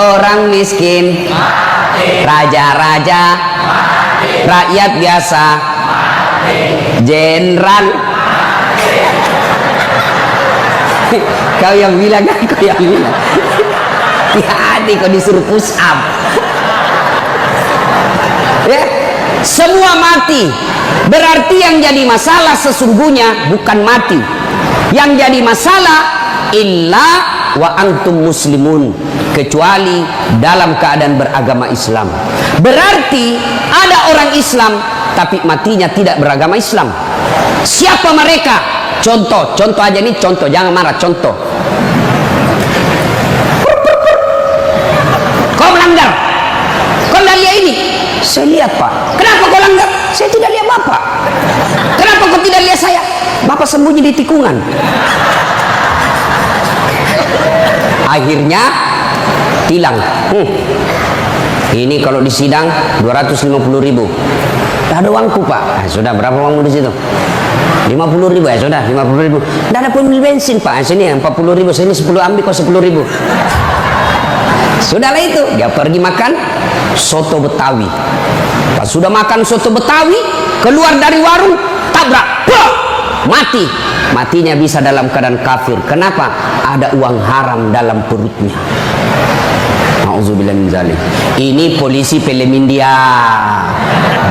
orang miskin, raja-raja, rakyat biasa, jenderal. Kau yang bilang kan, kau yang bilang. Hati-hati kau disuruh push up. Ya, semua mati. Berarti yang jadi masalah sesungguhnya bukan mati. Yang jadi masalah illa wa antum muslimun, kecuali dalam keadaan beragama Islam. Berarti ada orang Islam tapi matinya tidak beragama Islam. Siapa mereka? Contoh aja nih, contoh, jangan marah, contoh. Kau melanggar, kau tidak lihat ini. Saya lihat, Pak. Kenapa kau langgar? Saya tidak lihat Bapak. Kenapa kau tidak lihat saya? Bapak sembunyi di tikungan. Akhirnya tilang. Ini kalau di sidang 250.000. Tak ada uangku, Pak. Sudah, berapa uangmu di situ? 50.000 ya, sudah 50.000. Tidak ada pun bensin, Pak. Sini 40.000, sini 10 ambil, kau 10.000. Sudahlah itu, dia pergi makan soto Betawi. Pas sudah makan soto Betawi, keluar dari warung, tabrak, mati. Matinya bisa dalam keadaan kafir. Kenapa? Ada uang haram dalam perutnya. Nauzubillah min zalik. Ini polisi film India,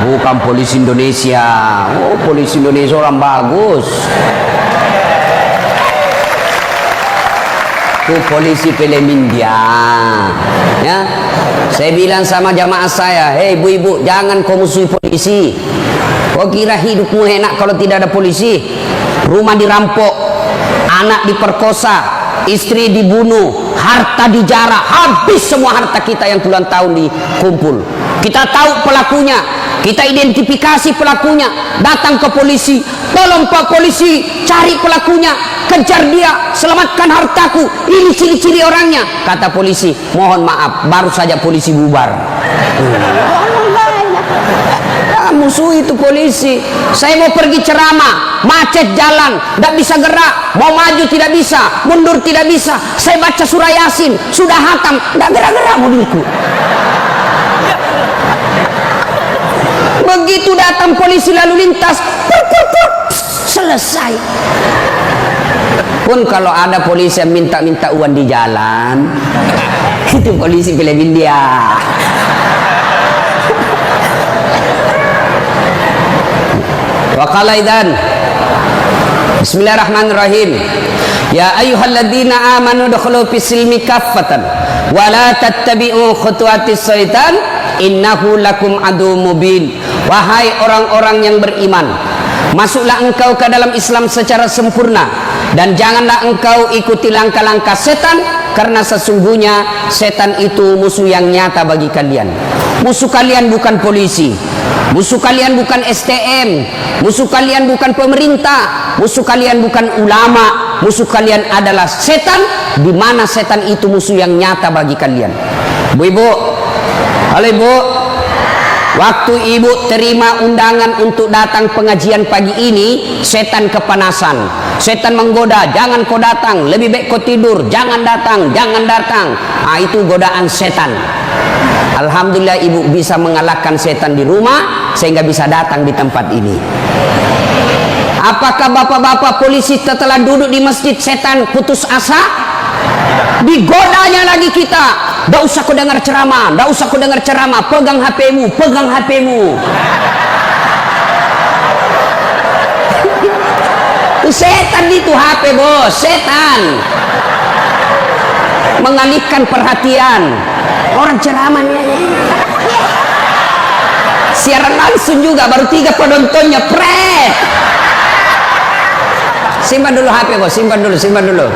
bukan polisi Indonesia. Oh, polisi Indonesia orang bagus. Itu polisi film India. Ya, saya bilang sama jamaah saya, hei ibu-ibu, jangan kau musuhi polisi. Kau kira hidupmu enak kalau tidak ada polisi? Rumah dirampok, anak diperkosa, istri dibunuh, harta dijarah, habis semua harta kita yang puluhan tahun dikumpul. Kita tahu pelakunya, kita identifikasi pelakunya, datang ke polisi, tolong Pak Polisi, cari pelakunya, kejar dia, selamatkan hartaku, ini ciri-ciri orangnya. Kata polisi, mohon maaf, baru saja polisi bubar. Musuh itu polisi. Saya mau pergi ceramah, macet jalan, tidak bisa gerak, mau maju tidak bisa, mundur tidak bisa. Saya baca surah Yasin, sudah hatam, tidak gerak-gerak mobilku. Begitu datang polisi lalu lintas, selesai. Pun kalau ada polisi yang minta-minta uang di jalan, itu polisi film India. Waqala idzan Bismillahirrahmanirrahim. Ya ayyuhalladzina amanu dukhulu fis-silmi kaffatan wa la tattabi'u khutuwatis syaitan innahu lakum aduwwum mubin. Wahai orang-orang yang beriman, masuklah engkau ke dalam Islam secara sempurna dan janganlah engkau ikuti langkah-langkah setan, karena sesungguhnya setan itu musuh yang nyata bagi kalian. Musuh kalian bukan polisi, musuh kalian bukan STM, musuh kalian bukan pemerintah, musuh kalian bukan ulama, musuh kalian adalah setan, di mana setan itu musuh yang nyata bagi kalian. Bu-ibu, halo ibu, waktu ibu terima undangan untuk datang pengajian pagi ini, setan kepanasan, setan menggoda, jangan kau datang, lebih baik kau tidur, jangan datang, jangan datang. Nah, itu godaan setan. Alhamdulillah ibu bisa mengalahkan setan di rumah sehingga bisa datang di tempat ini. Apakah bapak-bapak polisi setelah duduk di masjid setan putus asa? Digodanya lagi kita. Tidak usah kau dengar ceramah, tidak usah kau dengar ceramah, pegang HP-mu, pegang HP-mu. Setan itu HP bos, setan mengalihkan perhatian. Orang ceramah siaran langsung juga, baru 3 penontonnya, pret. Simpan dulu HP bos, simpan dulu.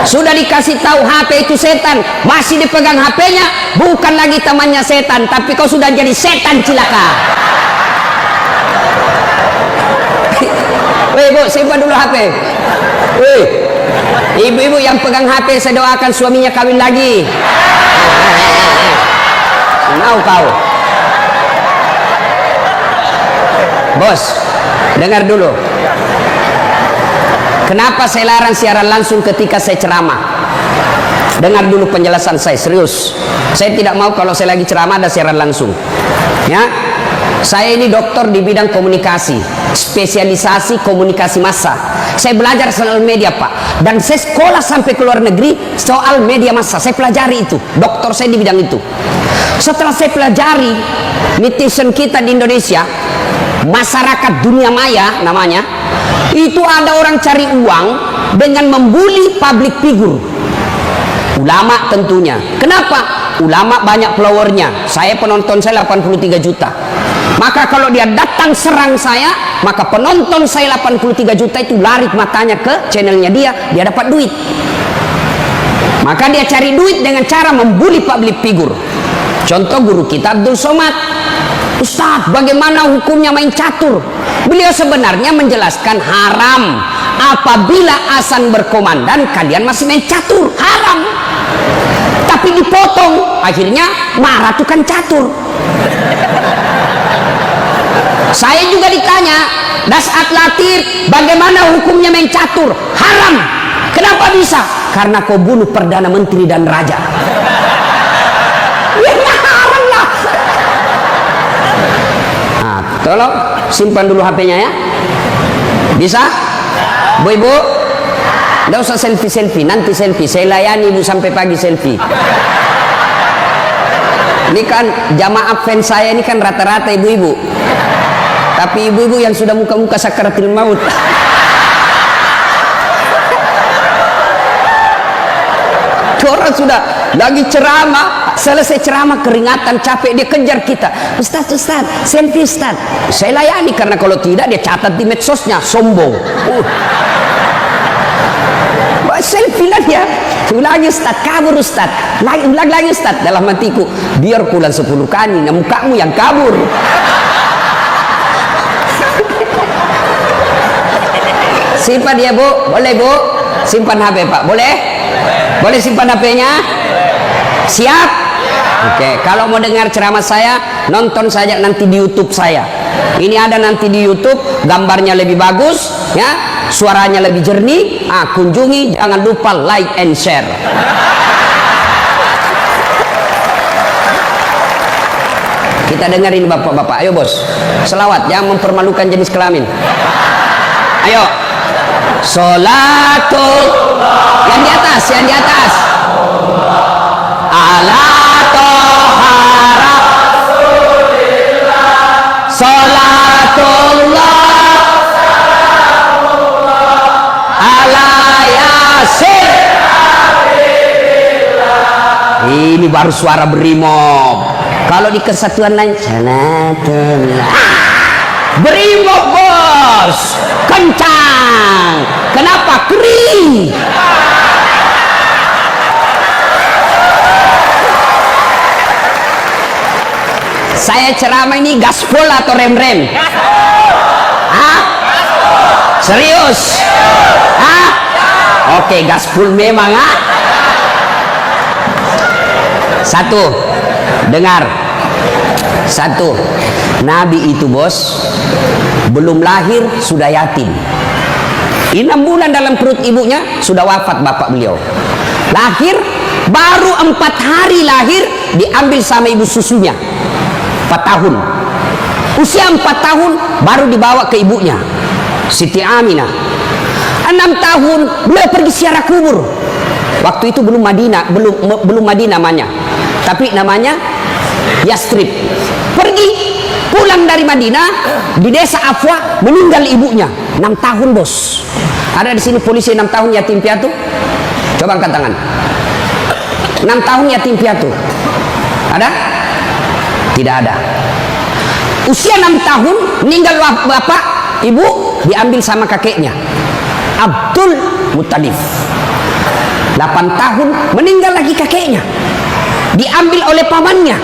Sudah dikasih tahu HP itu setan, masih dipegang HP-nya, bukan lagi temannya setan, tapi kau sudah jadi setan cilaka. Woi bu, simpan dulu HP. Woi, ibu-ibu yang pegang HP, saya doakan suaminya kawin lagi. Mau kau, bos, dengar dulu. Kenapa saya larang siaran langsung ketika saya ceramah? dengar dulu penjelasan saya, serius. Saya tidak mau kalau saya lagi ceramah ada siaran langsung. Ya, saya ini dokter di bidang komunikasi, spesialisasi komunikasi massa. Saya belajar soal media, Pak, dan saya sekolah sampai ke luar negeri soal media massa. Saya pelajari itu, dokter saya di bidang itu. Setelah saya pelajari netizen kita di Indonesia, masyarakat dunia maya namanya, itu ada orang cari uang dengan membuli public figure, ulama tentunya. Kenapa? Ulama banyak followernya. Saya penonton saya 83 juta. Maka kalau dia datang serang saya, maka penonton saya 83 juta itu lari matanya ke channelnya dia dapat duit. Maka dia cari duit dengan cara membuli public figure. Contoh guru kita Abdul Somad. Ustaz, bagaimana hukumnya main catur? Beliau sebenarnya menjelaskan haram. Apabila azan berkomandan kalian masih main catur, haram. Tapi dipotong, akhirnya marah tukang catur. Saya juga ditanya, Dasat Latif, bagaimana hukumnya main catur? Haram. Kenapa bisa? Karena kau bunuh Perdana Menteri dan Raja. Ya haram lah. Nah, tolong simpan dulu HP-nya ya. Bisa? Bu-ibu, nggak usah selfie-selfie, nanti selfie. Saya layani ibu sampai pagi selfie. Ini kan jamaah fans saya ini kan rata-rata ibu-ibu. Tapi ibu-ibu yang sudah muka-muka sakaratul maut. Orang sudah lagi ceramah, selesai ceramah keringatan, capek, dia kejar kita. Ustaz, selfie Ustaz. Saya layani karena kalau tidak dia catat di medsosnya, sombong. Selfie lah dia. Ulangi Ustaz, kabur Ustaz. Ulang lagi Ustaz. Dalam hatiku, biar pulang 10 kali, mukamu yang kabur. Simpan ya Bu, boleh Bu? Simpan HP Pak, boleh? Boleh simpan HP-nya? Siap? Oke, kalau mau dengar ceramah saya, nonton saja nanti di YouTube saya. Ini ada nanti di YouTube, gambarnya lebih bagus, ya, suaranya lebih jernih. Kunjungi, jangan lupa like and share. Kita dengerin bapak-bapak, ayo bos. Selawat, jangan mempermalukan jenis kelamin. Ayo. Sholatul yang di atas, ala tohara sholatullah ala yasin. Ini baru suara berimob. Kalau di kesatuan lain sholatullah berimob bos, kencang. Kenapa? Kering. Saya ceramah ini gaspol atau rem-rem? Hah? Serius? Hah? Oke, gaspol memang. Satu, dengar. Satu, Nabi itu bos belum lahir sudah yatim. 6 bulan dalam perut ibunya sudah wafat bapak beliau. Lahir baru 4 hari lahir diambil sama ibu susunya. 4 tahun. Usia 4 tahun baru dibawa ke ibunya Siti Aminah. 6 tahun beliau pergi ziarah kubur. Waktu itu belum Madinah, belum Madinah namanya, tapi namanya Yastrib. Pergi pulang dari Madinah, di desa Afwa meninggal ibunya. 6 tahun bos. Ada di sini polisi 6 tahun yatim piatu? Coba angkat tangan. 6 tahun yatim piatu. Ada? Tidak ada. Usia 6 tahun meninggal bapak, ibu diambil sama kakeknya Abdul Muttalib. 8 tahun meninggal lagi kakeknya, diambil oleh pamannya.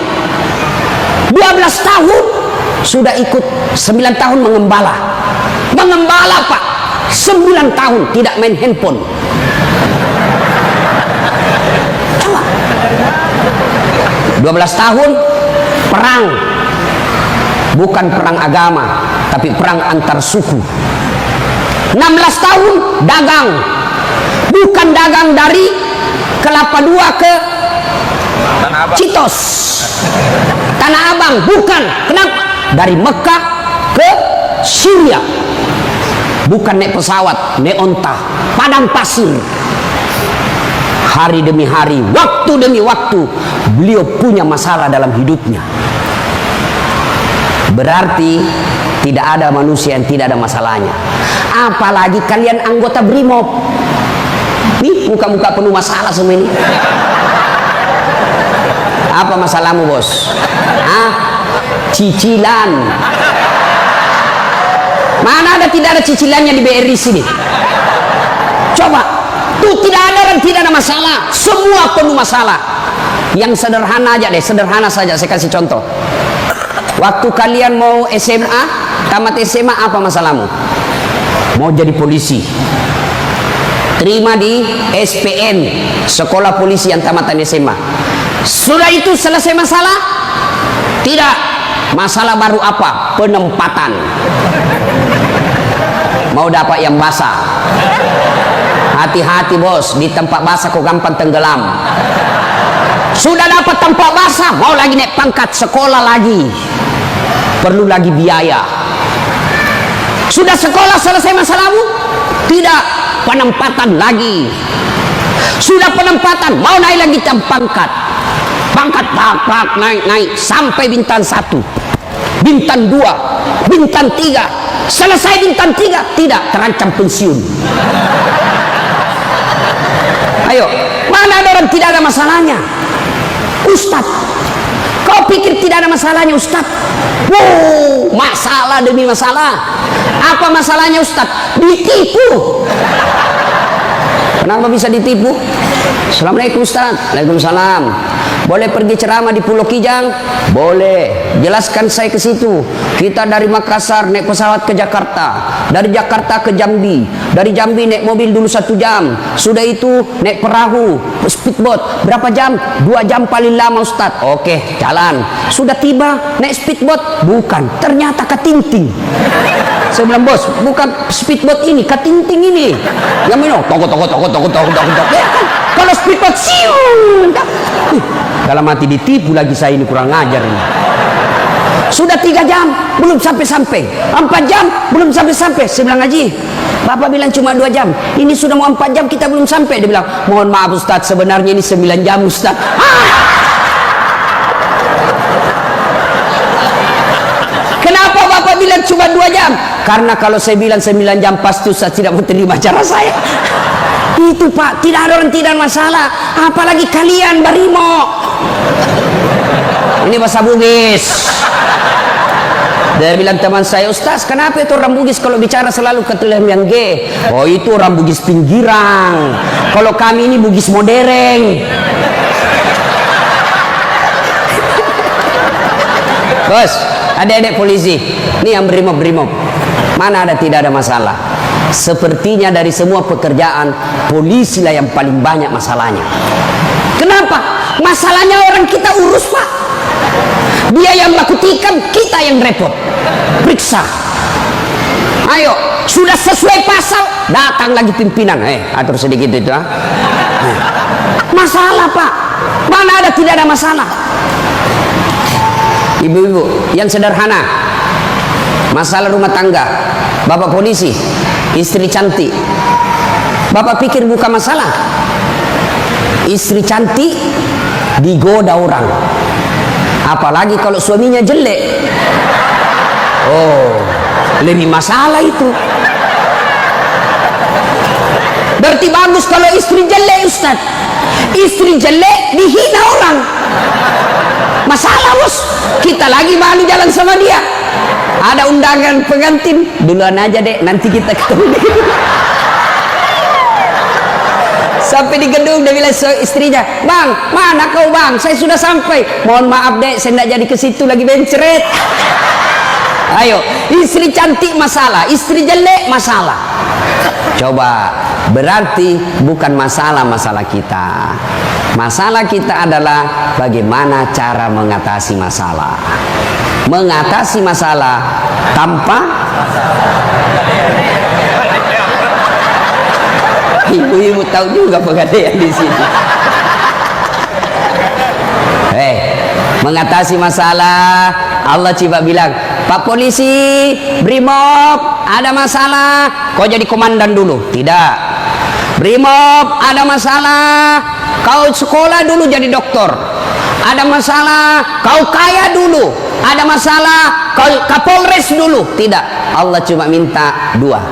12 tahun sudah ikut, 9 tahun mengembala Pak, 9 tahun tidak main handphone. Coba 12 tahun perang, bukan perang agama tapi perang antar suku. 16 tahun dagang, bukan dagang dari Kelapa Dua ke Citos, Tanah Abang, bukan. Kenapa? Dari Mekah ke Syria, bukan naik pesawat, naik onta, padang pasir. Hari demi hari, waktu demi waktu, beliau punya masalah dalam hidupnya. Berarti tidak ada manusia yang tidak ada masalahnya. Apalagi kalian anggota BRIMOB. Nih, muka-muka penuh masalah semua ini. Apa masalahmu, bos? Cicilan. Mana ada tidak ada cicilannya di BRI sini? Coba, tuh tidak ada dan tidak ada masalah. Semua penuh masalah. Yang sederhana aja deh, sederhana saja. Saya kasih contoh. Waktu kalian mau SMA, tamat SMA, apa masalahmu? Mau jadi polisi. Terima di SPN, Sekolah Polisi yang tamatan SMA. Sudah itu selesai masalah? Tidak. Masalah baru apa? Penempatan. Mau dapat yang basah. Hati-hati bos, di tempat basah kok gampang tenggelam. Sudah dapat tempat basah, mau lagi naik pangkat, sekolah lagi. Perlu lagi biaya. Sudah sekolah selesai masalahmu? Tidak. Penempatan lagi. Sudah penempatan, mau naik lagi pangkat. Pangkat pak naik sampai bintang 1, bintang 2, bintang 3. Selesai bintang 3, tidak, terancam pensiun. Ayo, mana ada orang tidak ada masalahnya? Ustadz, kau pikir tidak ada masalahnya Ustadz? Wow, masalah demi masalah. Apa masalahnya Ustadz? Ditipu. Kenapa bisa ditipu? Assalamualaikum Ustadz. Waalaikumsalam. Boleh pergi ceramah di Pulau Kijang? Boleh. Jelaskan saya ke situ. Kita dari Makassar naik pesawat ke Jakarta, dari Jakarta ke Jambi, dari Jambi naik mobil dulu 1 jam. Sudah itu naik perahu, speedboat. Berapa jam? 2 jam paling lama Ustadz. Oke, jalan. Sudah tiba naik speedboat? Bukan. Ternyata katinting. Saya bilang, bos, bukan speedboat ini, katinting ini. Yang minum, toko. Kalau speedboat, siung. Dalam hati ditipu lagi saya ini, kurang ngajar ini. Sudah 3 jam, belum sampai-sampai. 4 jam, belum sampai-sampai. Saya bilang, Haji, Bapak bilang cuma 2 jam. Ini sudah mau 4 jam, kita belum sampai. Dia bilang, mohon maaf Ustadz, sebenarnya ini 9 jam Ustadz. Kenapa Bapak bilang cuma 2 jam? Karena kalau saya bilang 9 jam, pasti Ustadz tidak mau terima cara saya. Itu Pak, tidak ada orang tidak masalah. Apalagi kalian Barimo. Ini bahasa Bugis. Dia bilang teman saya, Ustaz, kenapa itu orang Bugis kalau bicara selalu ke telah yang G? Oh, itu orang Bugis pinggiran. Kalau kami ini Bugis modern. Bos, adik-adik polisi, ini yang berimob-berimob. Mana ada tidak ada masalah? Sepertinya dari semua pekerjaan, polisi lah yang paling banyak masalahnya. Kenapa? Masalahnya orang kita urus, Pak. Dia yang melakukan, kita yang repot. Periksa. Ayo, sudah sesuai pasal, datang lagi pimpinan. Atur sedikit itu. Masalah, Pak. Mana ada tidak ada masalah? Ibu-ibu, yang sederhana. Masalah rumah tangga. Bapak polisi, istri cantik. Bapak pikir bukan masalah. Istri cantik digoda orang. Apalagi kalau suaminya jelek. Oh, lebih masalah itu. Berarti bagus kalau istri jelek, Ustaz. Istri jelek dihina orang. Masalah, bos. Kita lagi malu jalan sama dia. Ada undangan pengantin, duluan aja dek, nanti kita ketemu di gedung. Sampai di gedung dia bilang istrinya, Bang, mana kau Bang? Saya sudah sampai. Mohon maaf dek, saya tidak jadi ke situ, lagi benceret. Ayo, istri cantik masalah, istri jelek masalah. Coba, berarti bukan masalah kita. Masalah kita adalah bagaimana cara mengatasi masalah. Mengatasi masalah tanpa ibu-ibu tahu juga pegadaian di sini. mengatasi masalah. Allah coba bilang, Pak Polisi, Brimob, ada masalah, kau jadi komandan dulu. Tidak. Brimob, ada masalah, kau sekolah dulu jadi doktor. Ada masalah, kau kaya dulu. Ada masalah, kau Kapolres dulu. Tidak. Allah cuma minta dua.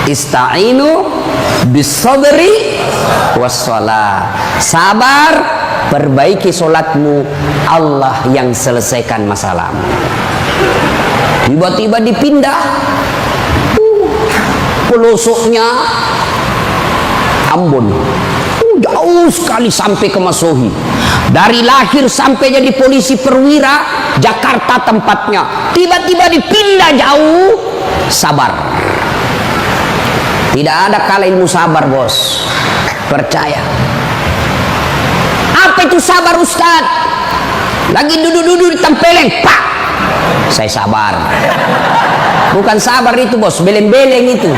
Ista'inu bisabri wassalah. Sabar, perbaiki solatmu, Allah yang selesaikan masalahmu. Tiba-tiba dipindah pelosoknya Ambon, jauh sekali sampai ke Masohi. Dari lahir sampai jadi polisi perwira, Jakarta tempatnya. Tiba-tiba dipindah jauh. Sabar. Tidak ada kala ilmu sabar, bos. Percaya. Apa itu sabar, Ustaz? Lagi duduk-duduk di tempeleng, pak. Saya sabar. Bukan sabar itu, bos, beleng-beleng itu.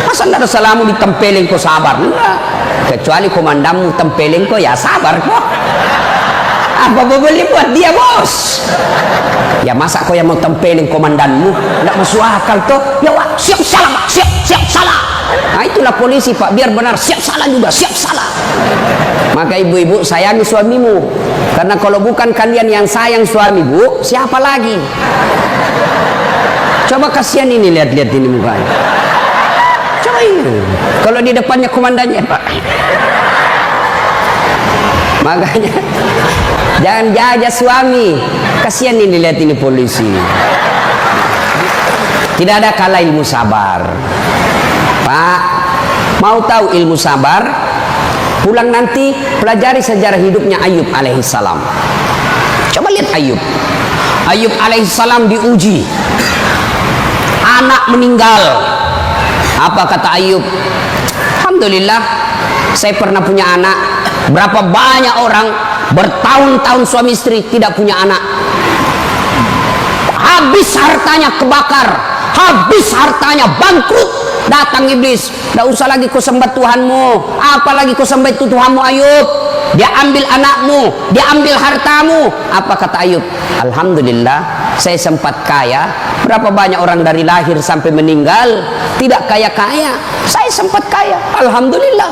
Masa tidak ada salamu di tempeleng kok sabar? Enggak. Kecuali komandanmu tempeleng kok, ya sabar kok. Apa boleh buat dia, bos? Ya masa kau yang mau tempelin komandanmu? Tidak masuk akal toh. Ya wah, siap salah, Pak. Siap salah. Nah itulah polisi, Pak. Biar benar, siap salah juga, siap salah. Maka ibu-ibu sayangi suamimu. Karena kalau bukan kalian yang sayang suami, Bu, siapa lagi? Coba kasihan ini, lihat-lihat ini mukanya. Coba ini. Kalau di depannya komandannya, Pak. Makanya jangan jajah suami. Kasihan ini, lihat ini polisi. Tidak ada kala ilmu sabar. Pak, mau tahu ilmu sabar? Pulang nanti pelajari sejarah hidupnya Ayub alaihissalam. Coba lihat Ayub. Ayub alaihissalam diuji. Anak meninggal. Apa kata Ayub? Alhamdulillah, saya pernah punya anak. Berapa banyak orang bertahun-tahun suami istri tidak punya anak. Habis hartanya kebakar, habis hartanya bangkrut. Datang iblis, tidak usah lagi kau sembah Tuhanmu, apalagi kau sembah itu Tuhanmu Ayub. Dia ambil anakmu, dia ambil hartamu. Apa kata Ayub? Alhamdulillah, saya sempat kaya. Berapa banyak orang dari lahir sampai meninggal tidak kaya-kaya, saya sempat kaya. Alhamdulillah.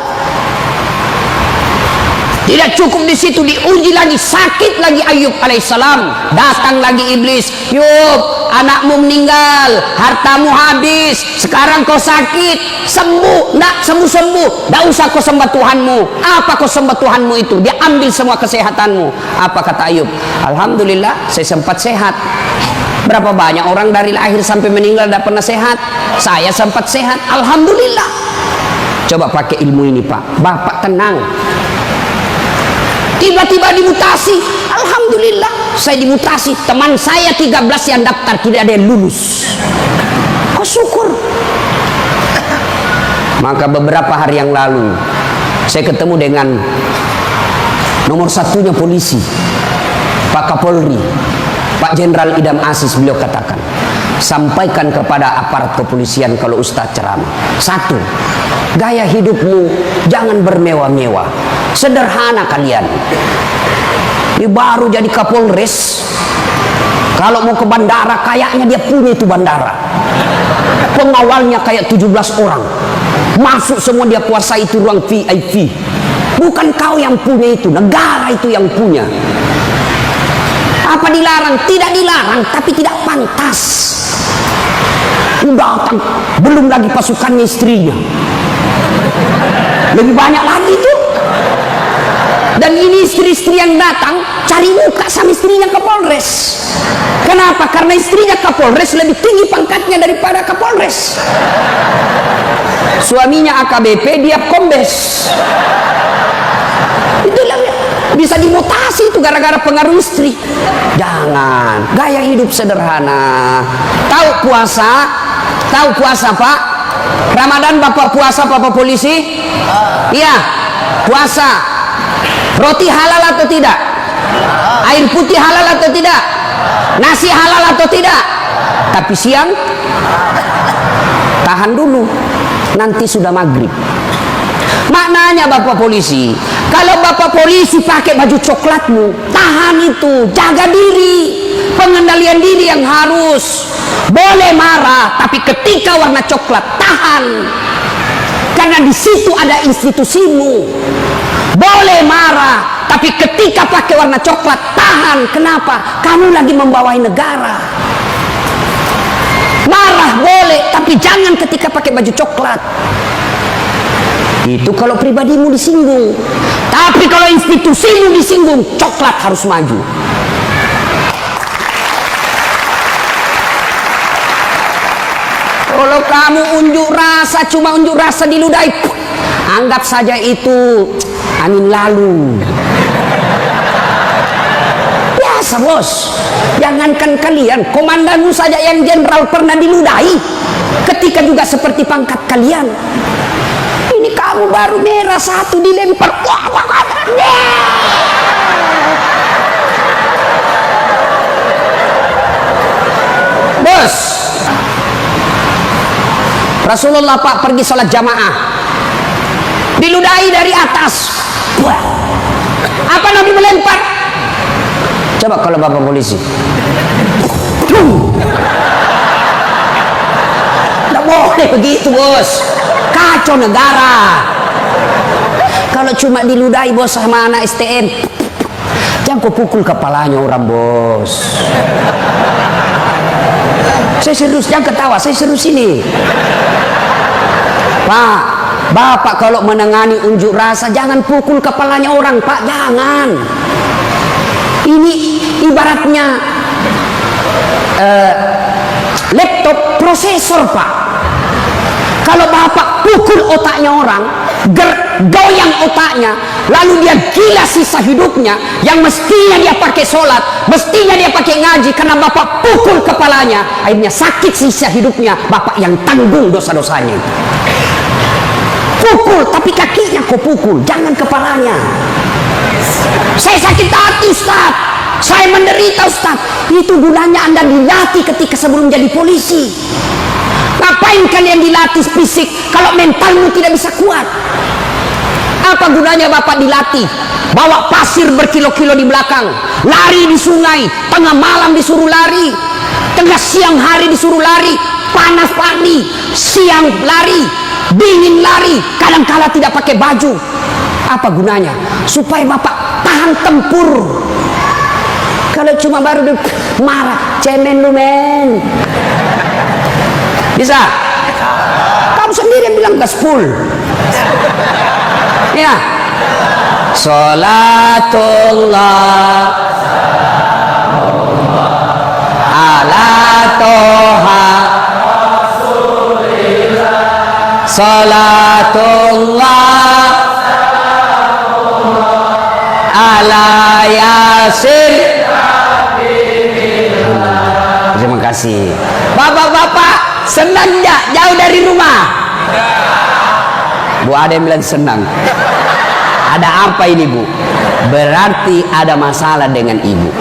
Tidak cukup di situ, diuji lagi, sakit lagi Ayub alaihissalam. Datang lagi iblis, Yub, anakmu meninggal, hartamu habis, sekarang kau sakit, sembuh, nak sembuh-sembuh, tidak usah kau sembah Tuhanmu. Apa kau sembah Tuhanmu itu? Dia ambil semua kesehatanmu. Apa kata Ayub? Alhamdulillah, saya sempat sehat. Berapa banyak orang dari lahir sampai meninggal tidak pernah sehat? Saya sempat sehat, alhamdulillah. Coba pakai ilmu ini, Pak. Bapak tenang. Tiba-tiba dimutasi, alhamdulillah saya dimutasi. Teman saya 13 yang daftar tidak ada yang lulus. Kau syukur. Maka beberapa hari yang lalu saya ketemu dengan nomor satunya polisi, Pak Kapolri, Pak Jenderal Idam Aziz. Beliau katakan, sampaikan kepada aparat kepolisian kalau Ustadz ceramah. Satu, gaya hidupmu jangan bermewah-mewah, sederhana kalian. Ini baru jadi Kapolres, kalau mau ke bandara kayaknya dia punya itu bandara. Pengawalnya kayak 17 orang, masuk semua, dia kuasai itu ruang VIP. Bukan kau yang punya itu, negara itu yang punya. Apa dilarang? Tidak dilarang, tapi tidak pantas. Udah datang, belum lagi pasukannya istrinya, lebih banyak lagi tuh. Dan ini istri-istri yang datang cari muka sama istrinya Kapolres. Kenapa? Karena istrinya Kapolres lebih tinggi pangkatnya daripada Kapolres. Suaminya AKBP, dia kombes. Itulah bisa dimutasi itu gara-gara pengaruh istri. Jangan, gaya hidup sederhana. Tahu puasa? Tahu puasa, Pak? Ramadan Bapak puasa, Bapak polisi? Iya, puasa. Roti halal atau tidak? Air putih halal atau tidak? Nasi halal atau tidak? Tapi siang tahan dulu, nanti sudah maghrib. Maknanya Bapak polisi, Kalau bapak polisi pakai baju coklatmu, tahan itu, jaga diri. Pengendalian diri yang harus. Boleh marah, tapi ketika warna coklat, tahan. Karena di situ ada institusimu. Boleh marah, tapi ketika pakai warna coklat, tahan. Kenapa? Kamu lagi membawai negara. Marah boleh, tapi jangan ketika pakai baju coklat. Itu kalau pribadimu disinggung. Tapi kalau institusimu disinggung, coklat harus maju. Kalau kamu unjuk rasa, cuma unjuk rasa diludahi, anggap saja itu angin lalu. Biasa bos. Jangankan kalian, komandanmu saja yang jenderal pernah diludahi. Ketika juga seperti pangkat kalian. Ini kamu baru merah satu dilempar. Bos, Rasulullah Pak pergi sholat jamaah, diludahi dari atas. Apa Nabi melempar? Coba kalau bapak polisi. Tidak boleh begitu bos, kacau negara. Kalau cuma diludahi bos sama anak STM, jangan kau pukul kepalanya orang bos. Saya serius, jangan ketawa, saya serius ini. Pak, bapak kalau menangani unjuk rasa jangan pukul kepalanya orang, Pak, jangan. Ini ibaratnya laptop prosesor, Pak. Kalau bapak pukul otaknya orang, goyang otaknya, lalu dia gila sisa hidupnya, yang mestinya dia pakai sholat, mestinya dia pakai ngaji, karena bapak pukul kepalanya, akhirnya sakit sisa hidupnya, bapak yang tanggung dosa-dosanya. Pukul, tapi kakinya kau pukul, jangan kepalanya. Saya sakit hati Ustaz, saya menderita Ustaz. Itu gunanya Anda dilatih ketika sebelum jadi polisi. Ngapain kalian dilatih fisik kalau mentalmu tidak bisa kuat? Apa gunanya bapak dilatih? Bawa pasir berkilo-kilo di belakang, lari di sungai, tengah malam disuruh lari, tengah siang hari disuruh lari, panas pagi, siang lari, dingin lari, kadang-kala tidak pakai baju. Apa gunanya? Supaya bapak tahan tempur. Kalau cuma baru marah, cemen lu men. Bisa? Kamu sendiri yang bilang gaspol. Ya. Salatullah ala toha salatullah ala yasin. Terima kasih. Bapak-bapak senang nggak jauh dari rumah? Bu, ada yang bilang senang. Ada apa ini Bu? Berarti ada masalah dengan ibu.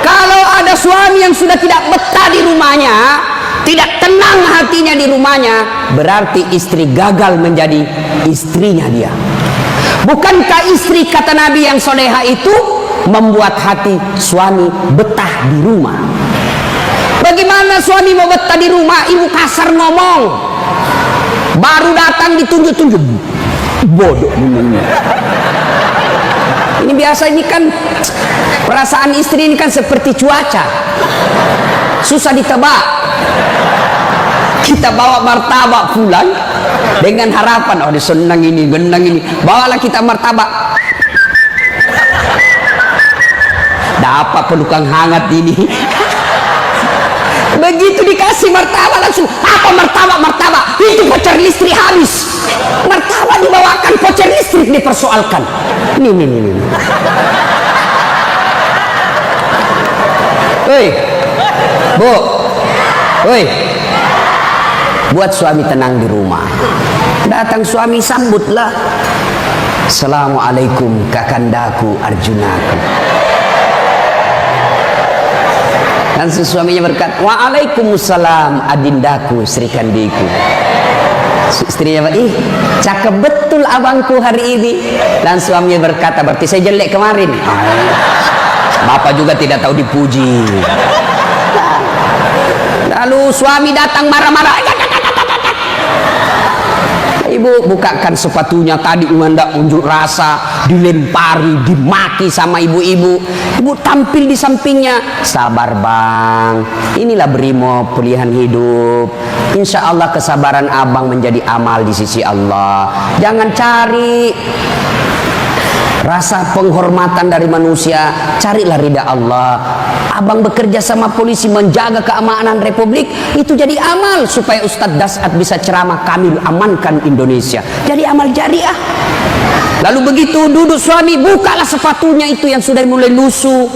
Kalau ada suami yang sudah tidak betah di rumahnya, tidak tenang hatinya di rumahnya, berarti istri gagal menjadi istrinya dia. Bukankah istri kata Nabi yang soleha itu membuat hati suami betah di rumah? Bagaimana suami mau betah di rumah? Ibu kasar ngomong, baru datang ditunjuk-tunjuk, bodoh ini. Ini biasa, ini kan perasaan istri ini kan seperti cuaca, susah ditebak. Kita bawa martabak pulang dengan harapan, oh disenang ini, genang ini, bawalah kita martabak. Dapat pelukan hangat ini. Begitu dikasih martabak langsung, apa martabak? Itu voucher listrik habis. Martabak dibawakan, voucher listrik dipersoalkan. Nih. Hei, Bu, hei, buat suami tenang di rumah. Datang suami sambutlah. Assalamualaikum kakandaku Arjunaku. Dan suaminya berkata, waalaikumsalam adindaku Sri Kandiku. Istrinya, ih cakep betul abangku hari ini. Dan suaminya berkata, berarti saya jelek kemarin. Bapak juga tidak tahu dipuji. Lalu suami datang marah-marah. Ibu bukakan sepatunya, tadi hendak unjuk rasa, dilempari, dimaki sama ibu-ibu. Ibu tampil di sampingnya, sabar bang, inilah brimob pilihan hidup. Insya Allah kesabaran abang menjadi amal di sisi Allah. Jangan cari rasa penghormatan dari manusia, carilah ridha Allah. Abang bekerja sama polisi menjaga keamanan Republik, itu jadi amal supaya Ustadz Dasat bisa ceramah, kami amankan Indonesia. Jadi amal jariah. Lalu begitu duduk suami, bukalah sepatunya itu yang sudah mulai lusuh,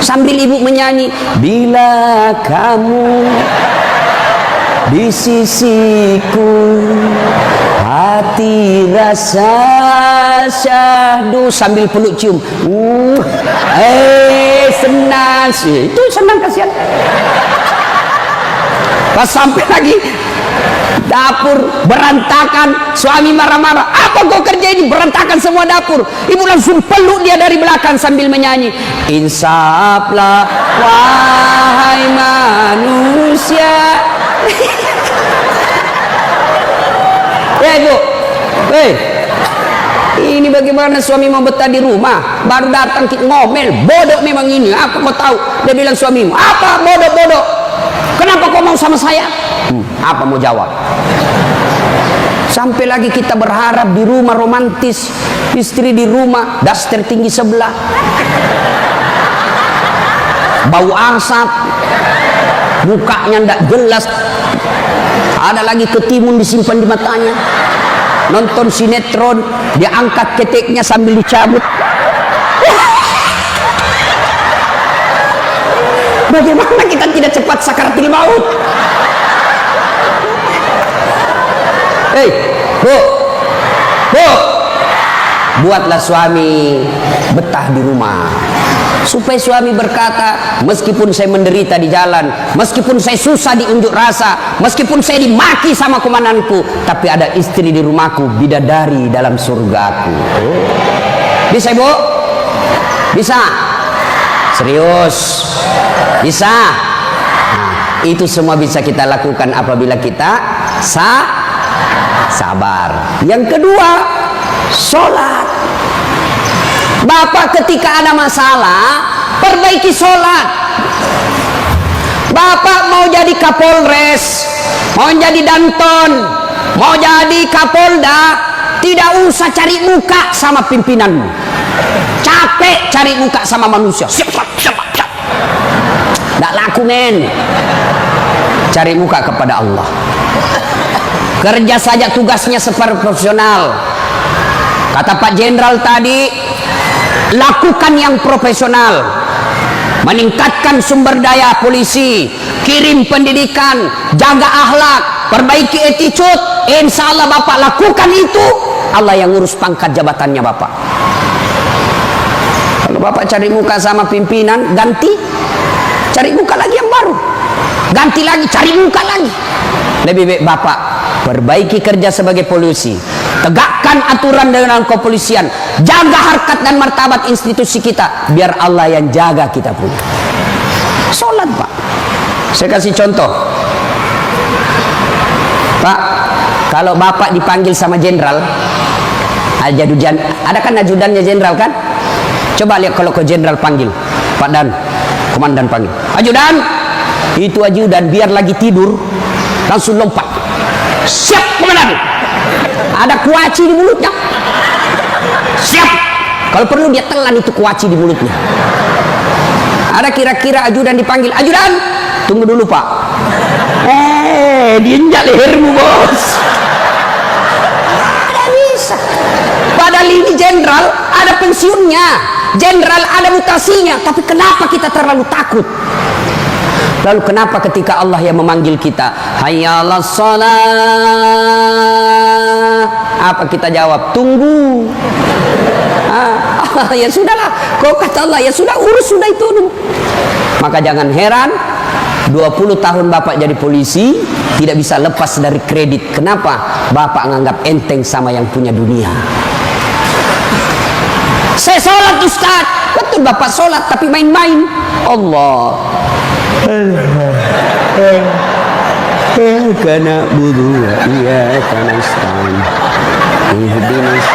sambil ibu menyanyi, bila kamu di sisiku, hati rasa syahdu, sambil peluk cium. Senang sih, itu senang kasihan. Pas sampai lagi dapur berantakan, suami marah-marah, apa kau kerja ini, berantakan semua dapur. Ibu langsung peluk dia dari belakang sambil menyanyi, insaflah wahai manusia. Ya ibu, ini bagaimana suami mau betah di rumah, baru datang ngomel, bodoh memang ini, aku mau tahu. Dia bilang suamimu, apa bodoh-bodoh, kenapa kau mau sama saya? Apa mau jawab? Sampai lagi kita berharap di rumah romantis, istri di rumah daster tinggi sebelah, bau asap, mukanya ndak jelas, ada lagi ketimun disimpan di matanya. Nonton sinetron, dia angkat keteknya sambil dicabut. Bagaimana kita tidak cepat sakaratul maut? Hei, bu, buatlah suami betah di rumah, supaya suami berkata, meskipun saya menderita di jalan, meskipun saya susah diunjuk rasa, meskipun saya dimaki sama komandanku, tapi ada istri di rumahku, bidadari dalam surgaku. Bisa ibu? Bisa? Serius? Bisa? Nah, itu semua bisa kita lakukan apabila kita sabar. Yang kedua, sholat. Bapak ketika ada masalah, perbaiki sholat. Bapak mau jadi Kapolres, mau jadi Danton, mau jadi Kapolda, tidak usah cari muka sama pimpinanmu. Capek cari muka sama manusia. Siap. Tidak laku men. Cari muka kepada Allah. Kerja saja tugasnya seperti profesional. Kata Pak Jenderal tadi, lakukan yang profesional, meningkatkan sumber daya polisi, kirim pendidikan, jaga akhlak, perbaiki attitude. Insya Allah Bapak lakukan itu, Allah yang ngurus pangkat jabatannya Bapak. Kalau Bapak cari muka sama pimpinan, ganti, cari muka lagi yang baru, ganti lagi, cari muka lagi. Lebih baik Bapak perbaiki kerja sebagai polisi, tegakkan aturan dengan kepolisian, jaga harkat dan martabat institusi kita, biar Allah yang jaga kita punya. Sholat Pak. Saya kasih contoh Pak, kalau Bapak dipanggil sama jenderal, ada kan ajudannya jenderal kan? Coba lihat kalau ke jenderal panggil, Pak Dan, komandan panggil, ajudan, itu ajudan biar lagi tidur langsung lompat, siap komandan, ada kuaci di mulutnya, siap, kalau perlu dia telan itu kuaci di mulutnya. Ada kira-kira ajudan dipanggil, ajudan, tunggu dulu Pak, diinjak lehermu bos. Ada bisa, padahal ini jenderal ada pensiunnya, jenderal ada mutasinya, tapi kenapa kita terlalu takut? Lalu kenapa ketika Allah yang memanggil kita, hayya 'alas shalah, apa kita jawab? Tunggu. Ya sudahlah, kau kata Allah, ya sudah, urus sudah itu. Maka jangan heran 20 tahun Bapak jadi polisi, tidak bisa lepas dari kredit. Kenapa? Bapak nganggap enteng sama yang punya dunia. Saya sholat Ustaz. Betul Bapak sholat, tapi main-main. Allah. Karena budu, iya karena Islam. Ihdinas